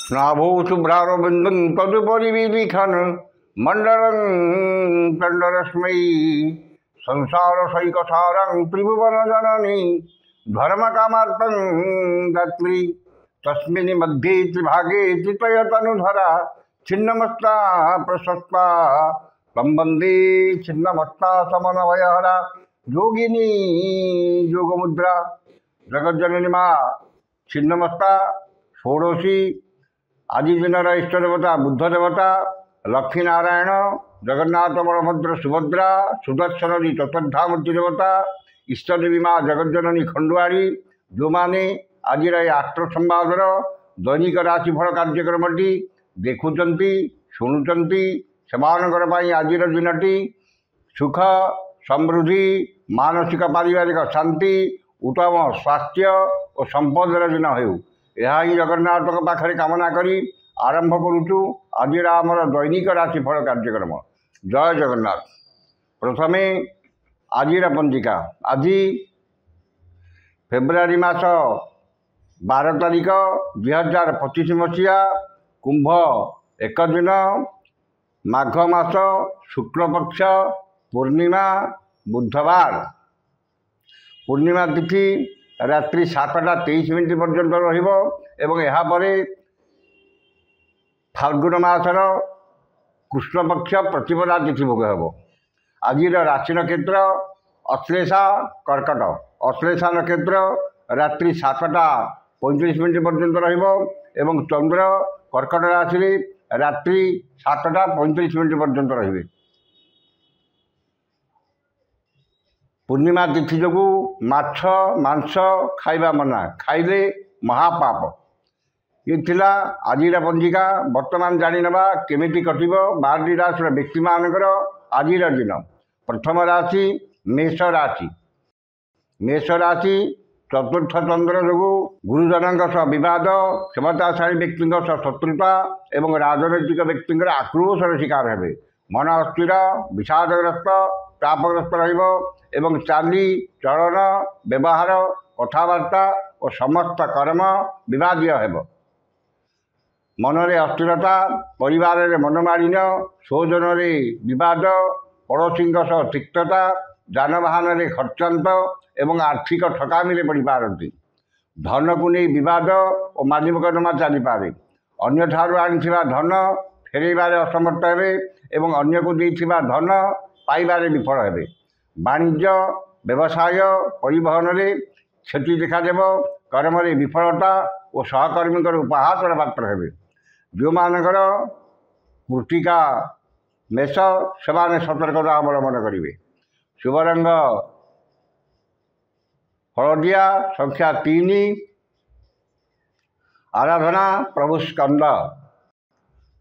नाभो शुभ्रारविन्दं तदुपरिवीलिखन् मण्डलं चण्डरश्मै संसारसैकसारं त्रिभुवनजननी धर्मकामार्थं दात्री तस्मिन् मध्ये त्रिभागे त्रितयतनुधरा छिन्नमस्ता प्रशस्ता तं वन्दे छिन्नमस्ता समन्वयहरा योगिनी योगमुद्रा। जगज्जननी माँ छिन्नमस्ता षोडशी आज दिन इष्ट देवता बुद्ध देवता लक्ष्मी नारायण जगन्नाथ बलभद्र सुभद्रा सुदर्शन चतुर्थामूर्ति देवता इष्ट देवी माँ जगज्जननी खंडुआरी जो मैंने आज आष्ट्र संवादर दैनिक राशिफल कार्यक्रम देखुंट शुणुंट से आज दिनटी सुख समृद्धि मानसिक पारिवारिक शांति उत्तम स्वास्थ्य और संपदर दिन हो यह ही जगन्नाथ पाखे कामना करी आरंभ करुचु आज आमर दैनिक राशिफल कार्यक्रम। जय जगन्नाथ। प्रथमे आज पंजिका आज फेब्रुआरी मास 12 तारिख 2025 मसीहा कुंभ 1 दिन माघ मास शुक्लपक्ष पूर्णिमा बुधवार पूर्णिमा तिथि रात्रि 7:23 पर्यंत रही फाल्गुन मासर कृष्णपक्ष प्रतिपदा तिथि भोग हो। आज राशि नक्षत्र अश्लेषा कर्कट अश्लेषा नक्षत्र रात्रि 7:35 पर्यंत रही चंद्र कर्कट राशि रात्रि 7:35 पर्यंत रे। पूर्णिमा तिथि जो माछ मांस खाइबा मना खाइले महापाप ये थिला आज पंजिका। वर्तमान जानी नवा केमिति कटिब 12टी राशि व्यक्ति मानकर आज दिन। प्रथम राशि मेष राशि। मेष राशि चतुर्थ चंद्र जो गुरुजन बद क्षमताशाली व्यक्ति शत्रुता एवं राजनैतिक व्यक्ति आक्रोशर शिकार हे। मन अस्थिर विषादग्रस्त तापग्रस्त एवं चाली चलन व्यवहार कथबार्ता और समस्त कर्म विवादीय हेब। मनरे अस्थिरता परिवार रे मनमालिन्य स्वजन रे विवाद पड़ोशी तिक्तता जानवाहन रे खर्चांत एवं आर्थिक ठकामी पड़ पारती। धन को नहीं विवाद और माली मुकदमा चली पारे। अन्य ठारू आनी धन फेरबार असमर्थ हे एवं अन्य को देइथिबा धन पाइबारे विफल हेबे। वाणिज्य व्यवसाय परिवहन रे क्षति देखादेव। कर्म रे विफलता और सहकर्मी उपहासर पात्र हेबे। जो मानकर मृत्तिका मेष से सतर्कता अवलंबन करेंगे। शुभ रंग हलदिया संख्या 3 आराधना प्रभु स्कंद।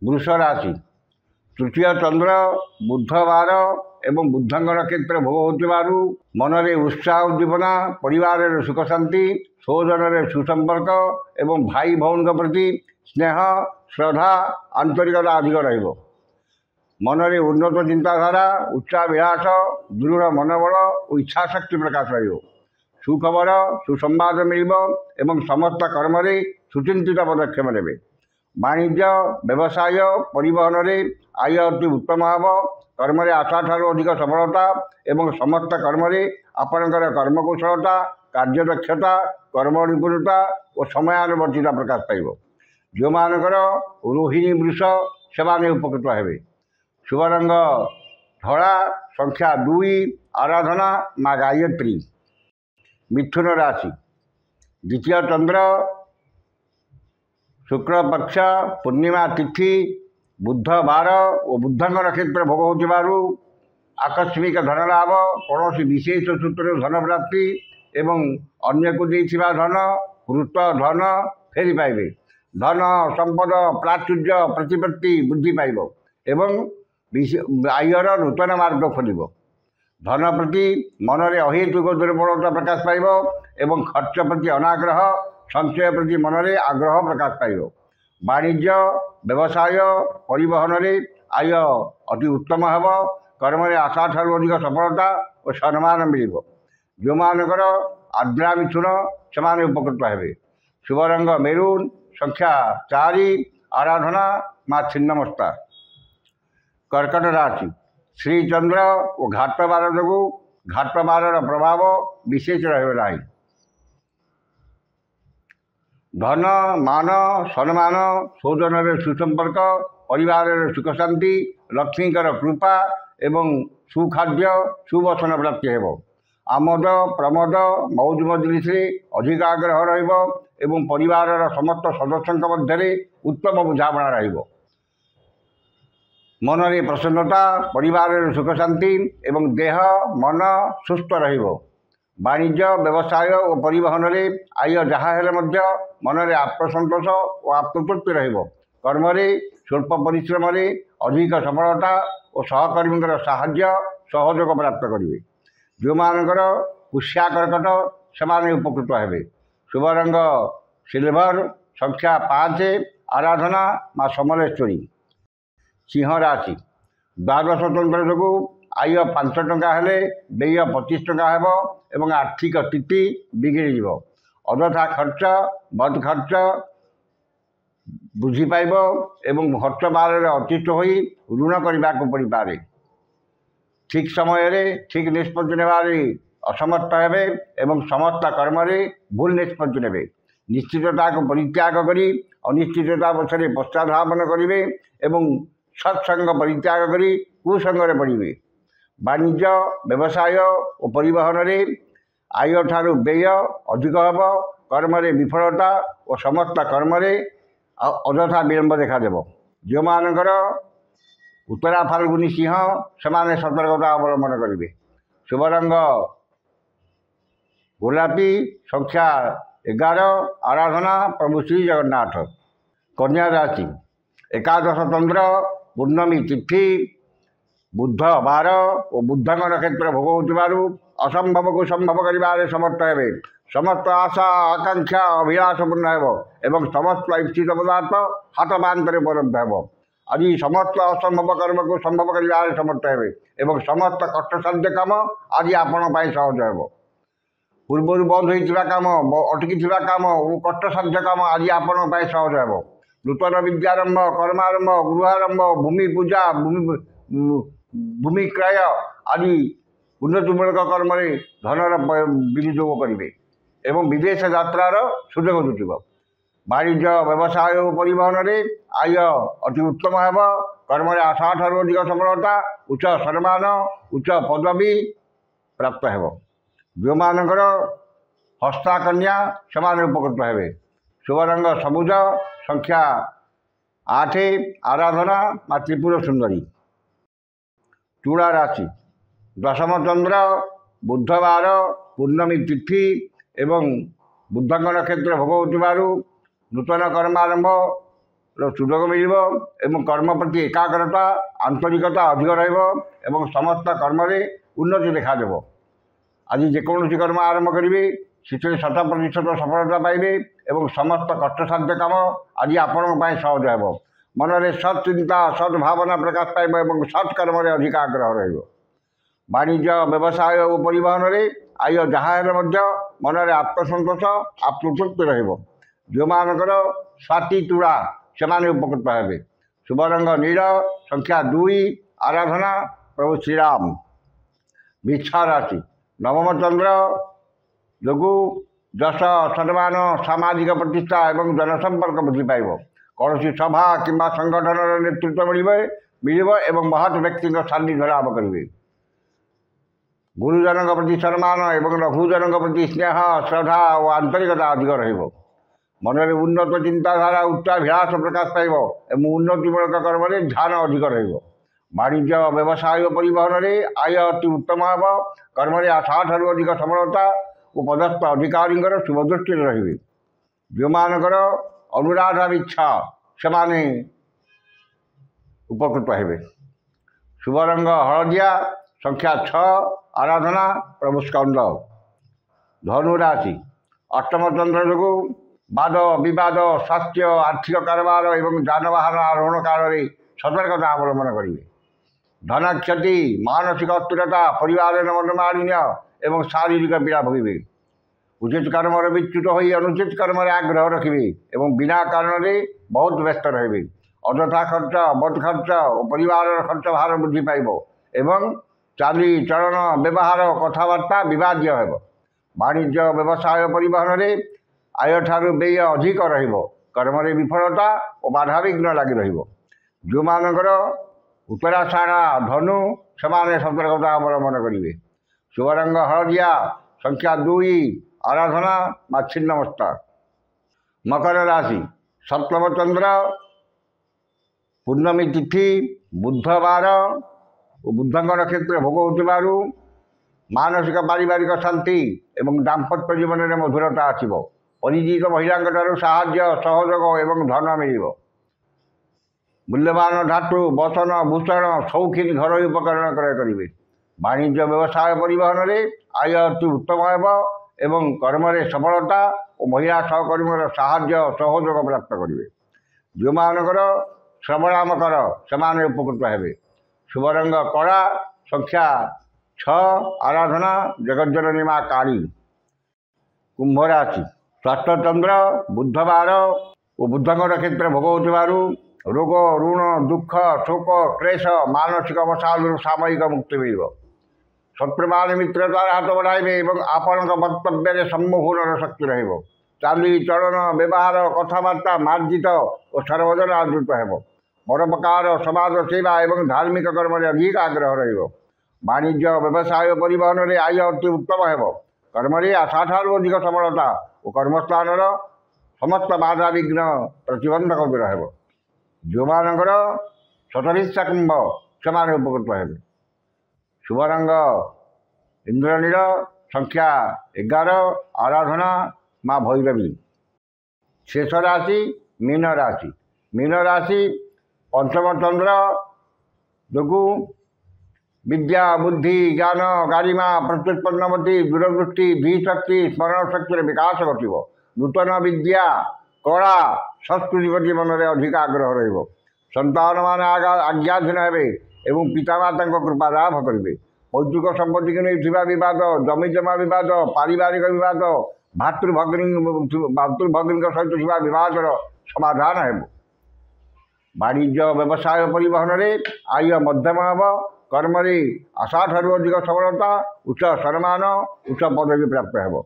वृष राशि तृतीय चंद्र बुधवार एवं बुधंग नक्षत्र भोग हो मनरे उत्साह उद्दीपना परिवार सुख शांति स्वजन सुसंपर्क एवं भाई भौन प्रति स्नेह श्रद्धा आंतरिकता अधिक रहिबो। मनरे उन्नत चिंताधारा उच्चाभिलाष दृढ़ मनोबल और इच्छाशक्ति प्रकाश रहिबो। सुखबर सुसंवाद मिलिबो एवं समस्त कर्म रे सुचिंतित पदक्षेप नेबे। वाणिज्य व्यवसाय परिवहन रे आय अति उत्तम हम। कर्म रे आशा ठारू अधिक सफलता एवं समस्त कर्म रे आपणकर कर्मकुशलता कार्यदक्षता कर्म निपुणता और समयानुवर्तिता प्रकाश पाइब। जो मानकर रोहिणी वृष से उपकृत हेबे। शुभ रंग धड़ा संख्या 2 आराधना माँ गायत्री। मिथुन राशि द्वितीय चंद्र शुक्ल पक्ष पूर्णिमा तिथि बुधवार और बुधंग नक्षत्र भोग हो आकस्मिक धन लाभ कौन विशेष सूत्र धन प्राप्ति एवं अन्य को देइथिबा धन कृत धन फेरी पाइबे। धन संपद प्राचुर्य प्रतिपत्ति वृद्धि पाइब एवं आयर नूतन मार्ग खोल। धन प्रति मनरे अहेतुक दुर्बलता प्रकाश पाइब एवं खर्च प्रति अनाग्रह संचय प्रति मनरे आग्रह प्रकाश पाइब। वाणिज्य व्यवसाय परिवहन रे आय अति उत्तम हेब। कर्म रे आशा ठारू अधिक सफलता और सम्मान मिलिब। जो मानकर आद्रा मिथुन से उपकृत हेबे। शुभ रंग मेरून संख्या 4 आराधना माँ छिन्नमस्ता। कर्कट राशि श्रीचंद्र और घाटबार जो घाटबार प्रभाव विशेष रहा। धन मान सम्मान सौजन सुसंपर्क परिवार सुख शांति लक्ष्मीकर कृपा एवं सुखाद्य सुवसन प्राप्ति हेब। आमोद प्रमोद मौज मजलिस अधिक आग्रह रहिब परिवार समस्त सदस्यों मध्य उत्तम बुझाणा रहिब। मनरे प्रसन्नता परिवार सुख शांति एवं देह मन सुस्थ रहिब। वाणिज्य व्यवसाय और परिवहन में आय जहाँ मनरे आत्मसंतोष और आत्मतृप्ति रहिब। कर्म स्वल्प परिश्रम अधिक सफलता और सहकर्मी साहाय्य सहयोग प्राप्त करेंगे। जो मानकर पुष्या कर्कट से उपकृत हेबे। शुभ रंग सिल्वर संख्या 5 आराधना माँ समलेश्वरी। सिंह राशि द्वादश तंत्र जो आय 5 टंका हेले व्यय 25 टंका हेब एवं आर्थिक स्थिति बिगड़ी अदथा खर्च बद खर्च बुझी पाइब एवं खर्च बार अतिष्ठ हो ऋण करने को पड़ पारे। ठीक समय ठीक निष्पत्ति ने असमर्थ हेबे एवं समस्त कर्म भूल निष्पत्ति ने निश्चितता को परित्याग करी अनिश्चितता पछरे पश्चाधावन करेंगे एवं सत्संग परित्याग करी कुसंगे पड़े। वाणिज्य व्यवसाय और परिवहन में आय ठारू व्यय अधिक हेब। कर्म विफलता और समस्त कर्म अदथा विलंब देखादेव। जो मानकर उत्तरा फाल्गुनी सिंह से सतर्कता अवलंबन करेंगे। शुभ रंग गोलापी संख्या 11 आराधना प्रभु श्री जगन्नाथ। कन्या राशि एकादश तंत्र पूर्णमी तिथि बुधवार और बुधंग नक्षत्र भोग हो असंभव को संभव कर समर्थ हे। समस्त आशा आकांक्षा अभिलाष पूर्ण एवं समस्त इच्छित पदार्थ हाथ बांधे उपलब्ध हे। आज समस्त असंभव कर्म को संभव कर समर्थ हे एवं समस्त कष्टसाध्य काम आज आपण सहज हे। पूर्व बंद होता काम अटकी काम और कष्टसाध्य काम आज आपण सहज हे। नूतन विद्यारंभ कर्मारंभ गृहारंभ भूमि पूजा भूमि क्रय आदि उन्नतिमूलक कर्म धनर विनियोग करेंगे एवं विदेश यात्रार सुजोग जुटिब। वाणिज्य व्यवसाय और परिवहन में आय अति उत्तम हेब। कर्म आशा ठारू अधिक सफलता उच्च सम्मान उच्च पदवी प्राप्त हेब। जो मानकर हस्ता कन्या से उपकृत हेबे। शुभ रंग सबुज संख्या 8 आराधना माँ त्रिपुर सुंदरी। तुला राशि दशम चंद्र बुधवार पूर्णमी तिथि एवं बुधंग नक्षत्र भोग हो नूतन कर्मारंभ सुजोग मिल एवं कर्म प्रति एकाग्रता आंतरिकता अधिक रहिब समस्त कर्म उन्नति देखादेव। आज जेकोसी कर्म आरंभ करेंगे से 100% सफलता पाइबे एवं समस्त कष्टसाध्य काम आज आपण सहज हे। मनरे सत्चिंता सद्भावना प्रकाश पाइब एवं सत्कर्म अधिक आग्रह रहिब। वाणिज्य व्यवसाय और परिवहन में आय जहाँ मनरे आत्मसंतोष आत्मतृप्ति रहिब। जो मानकर स्वाति तुला से उपकृत हेबे। शुभ रंग नील संख्या 2 आराधना प्रभु श्रीराम। वृक्ष राशि नवम चंद्र जो जश सम्मान सामाजिक प्रतिष्ठा एवं जनसंपर्क वृद्धि पाइब। कौन सभा किंबा संगठन नेतृत्व मिल एवं महत् व्यक्ति सान्निध्य लाभ करेंगे। गुरुजन प्रति सम्मान एवं लघुजन प्रति स्नेह श्रद्धा और आंतरिकता अधिक रहिब। मनरे उन्नत चिंताधारा उच्चाभिलाष प्रकाश पाइब एवं उन्नतिमूलक कर्म ध्यान अधिक रहिब। वाणिज्य व्यवसाय और परिवहन में आय अति उत्तम हेब। कर्म आशा ठारू अधिक सफलता और पदस्थ अधिकारी शुभ दृष्टि रहिबे। जो मानकर अनुराधा इच्छा से उपकृत हेबे। शुभ रंग हलदिया संख्या 6 आराधना प्रभु स्कंद। धनु राशि अष्टम चंद्र जो वाद विवाद स्वास्थ्य आर्थिक कारोबार एवं जानवाहन आरोहण काल में सतर्कता अवलंबन करेंगे। धन क्षति मानसिक अस्थिरता परिवार मनमालिन्य एवं शारीरिक पीड़ा भोगे। उचित कर्म विच्युत हो अनुचित कर्म आग्रह रखिए और बिना कारण बहुत व्यस्त रहे। अଯଥା खर्च बद खर्च और परिवार खर्च भार वृद्धि पाइब एवं चाली चलन व्यवहार कथबार्ता विवाद्य हेब। वाणिज्य व्यवसाय परिवहन में आय ठारू व्यय अधिक कर्म विफलता और बाधा विघ्न लगी जो मानकर उत्तराषाढ़ा धनु से सतर्कता अवलंबन करेंगे। शुभ रंग हलदिया, संख्या 2, आराधना माँ छिन्नमस्ता। मकर राशि सप्तम चंद्र पूर्णमी तिथि बुधवार और बुध नक्षत्र भोग हो मानसिक पारिवारिक शांति एवं दाम्पत्य जीवन में मधुरता आसो। परिचित महिला साहाय्य सहयोग एवं धन मिल। मूल्यवान धातु बसन भूषण शौखीन घर उपकरण क्रय करेंगे। वाणिज्य व्यवसाय परिवहन में आय अति उत्तम एवं कर्म सफलता और महिला सहकर्मी साहाय्य सहयोग प्राप्त करेंगे। जो मानकर श्रवणाम कर से उपकृत हेबे। शुभ रंग कड़ा, संख्या 6, आराधना जगज्जननी माँ काली। कुंभ राशि स्वास्थ्य चंद्र बुधवार और बुध नक्षत्र भोग हो रोग ऋण दुख शोक क्लेश मानसिक अवसाद सामयिक मुक्ति मिल। शत्रुमान मित्र द्वारा हाथ बढ़ाइबे और आपण वक्तव्य सम्मोहन शक्ति रहिबो। चाली चलन व्यवहार कथबार्ता मार्जित और सर्वजन आदृत हेब। परोपकार समाज सेवा एवं धार्मिक कर्म में अधिक आग्रह रहिबो। वाणिज्य व्यवसाय परिवहन में आय अति उत्तम हेब। कर्म आशा ठारू अधिक सफलता और कर्मस्थान समस्त बाधा विघ्न प्रतिबंधक हेब। जो मानकर शतभिक्षा कुंभ से उपकृत हेबे। शुभ रंग इंद्रनील, संख्या 11, आराधना माँ भैरवी। शेष राशि मीन राशि। मीन राशि पंचम चंद्र जो विद्या बुद्धि ज्ञान गारिमा प्रत्युत्पन्नमति दूरदृष्टि धीशक्ति स्मरण शक्ति विकास घट। नूतन विद्या कला संस्कृति प्रति मन में अधिक आग्रह रहिबो। संतान मान आज्ञाधीन हेबे एवं पितामाता कृपा लाभ करेंगे। पैतृक संपत्ति को नहीं बद जमी जमा बद पारिवारिक बद भातृभगिनी सहित बद समाधान हेब। वाणिज्य व्यवसाय परिवहन में आय मध्यम हेब। कर्म आशा ठारू अधिक सफलता उच्च सम्मान उच्च पदवी प्राप्त हेब।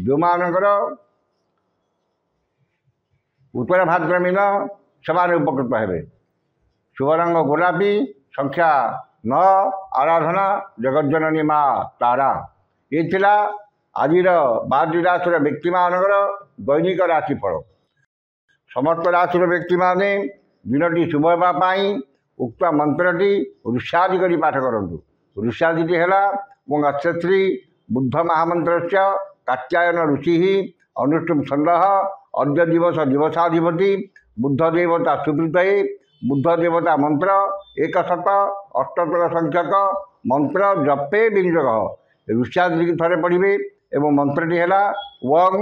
जो मानकर उत्तर भाद्रमीन से उपकृत हेबे। शुभ रंग गोलापी, संख्या 9, आराधना जगज्जननी माँ तारा। ये थिला आजिर 12 राशि व्यक्ति मानकर दैनिक राशिफल। समस्त राशि व्यक्ति माने दिनटी शुभ होगापाई उक्त मंत्रटी ऋषादि करी पाठ करूँ। ऋषादि है गच्छत्री बुद्ध महामंत्र कात्यायन ऋषि अनुष्टुप छंद अद्य दिवस दिवसाधिपति बुद्ध देवता सुकृत बुद्ध देवता मंत्र 178 संख्यक मंत्र जपे विनियोग। ऋषादि थे पढ़े एवं मंत्रटी है वं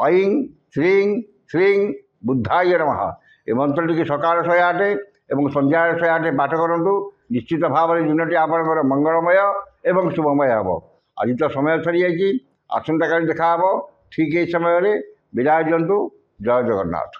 ऐं श्रीं श्रीं बुद्धाय नमः। ये मंत्रटी सकाल 108 और संध्या 108 पाठ करूँ। निश्चित भाव में दिनटी आपंकर मंगलमय एवं शुभमय हम। आज तो समय सरी जाइए, आसंता काली देखा ठीक ये समय विदाय दिंतु। जय जगन्नाथ।